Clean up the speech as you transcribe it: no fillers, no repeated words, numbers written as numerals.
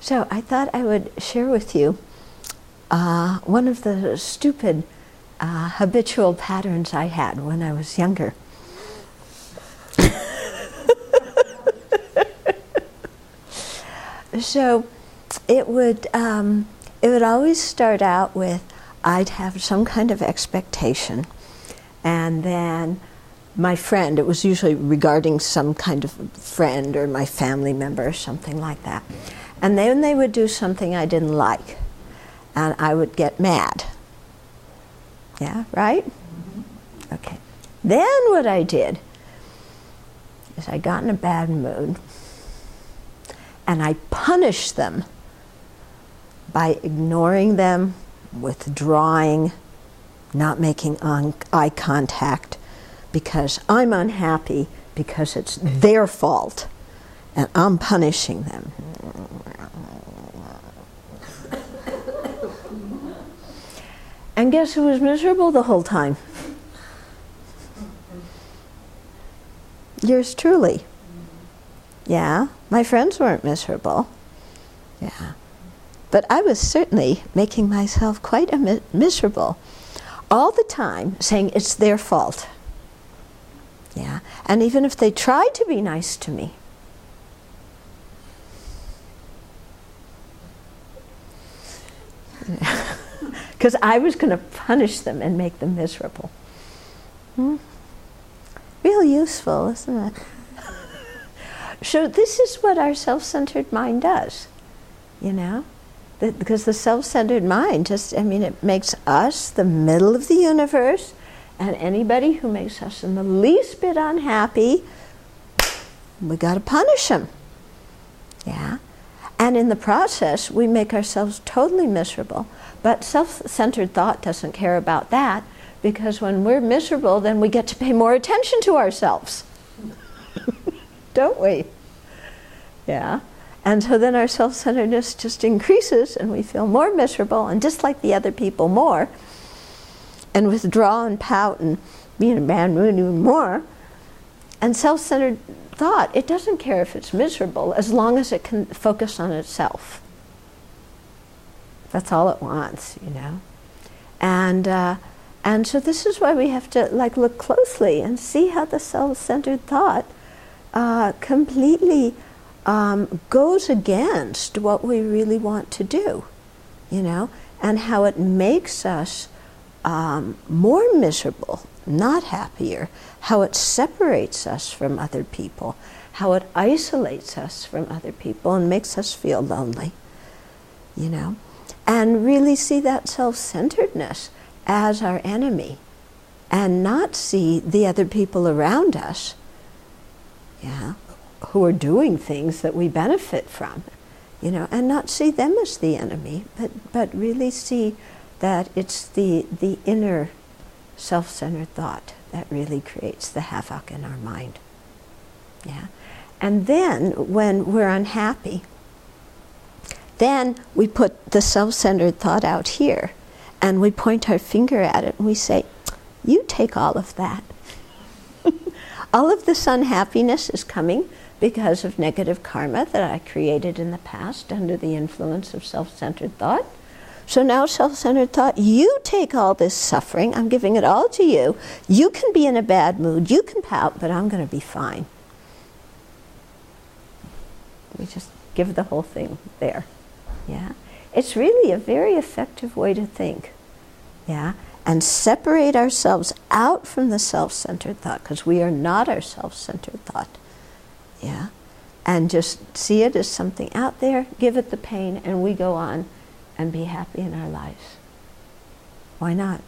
So I thought I would share with you one of the stupid habitual patterns I had when I was younger. So it would always start out with, I'd have some kind of expectation, and then my friend, it was usually regarding some kind of friend or my family member or something like that, and then they would do something I didn't like, and I would get mad. Yeah, right? Mm-hmm. Okay. Then what I did is I got in a bad mood, and I punished them by ignoring them, withdrawing, not making eye contact, because I'm unhappy because it's their fault and I'm punishing them. And guess who was miserable the whole time? Yours truly. Yeah, my friends weren't miserable. Yeah. But I was certainly making myself quite miserable all the time, saying it's their fault. Yeah. And even if they tried to be nice to me, because I was going to punish them and make them miserable. Real useful, isn't it? So this is what our self-centered mind does, you know? Because the self-centered mind just, it makes us the middle of the universe, and anybody who makes us in the least bit unhappy, we got to punish them. Yeah? And in the process, we make ourselves totally miserable. But self-centered thought doesn't care about that, because when we're miserable, then we get to pay more attention to ourselves. Don't we? Yeah. And so then our self-centeredness just increases, and we feel more miserable and dislike the other people more, and withdraw and pout and be in a bad mood even more. And self-centered thought, it doesn't care if it's miserable as long as it can focus on itself. That's all it wants, you know. And so this is why we have to look closely and see how the self-centered thought completely goes against what we really want to do, you know, and how it makes us more miserable, not happier, how it separates us from other people, how it isolates us from other people and makes us feel lonely, you know, and really see that self-centeredness as our enemy and not see the other people around us, yeah, who are doing things that we benefit from, you know, and not see them as the enemy, but really see that it's the inner self-centered thought that really creates the havoc in our mind. Yeah. And then when we're unhappy, then we put the self-centered thought out here and we point our finger at it and we say, you take all of that. All of this unhappiness is coming because of negative karma that I created in the past under the influence of self-centered thought. So now self-centered thought, you take all this suffering, I'm giving it all to you. You can be in a bad mood, you can pout, but I'm going to be fine. We just give the whole thing there. Yeah? It's really a very effective way to think. Yeah? And separate ourselves out from the self-centered thought, because we are not our self-centered thought. Yeah? And just see it as something out there, give it the pain, and we go on and be happy in our lives. Why not?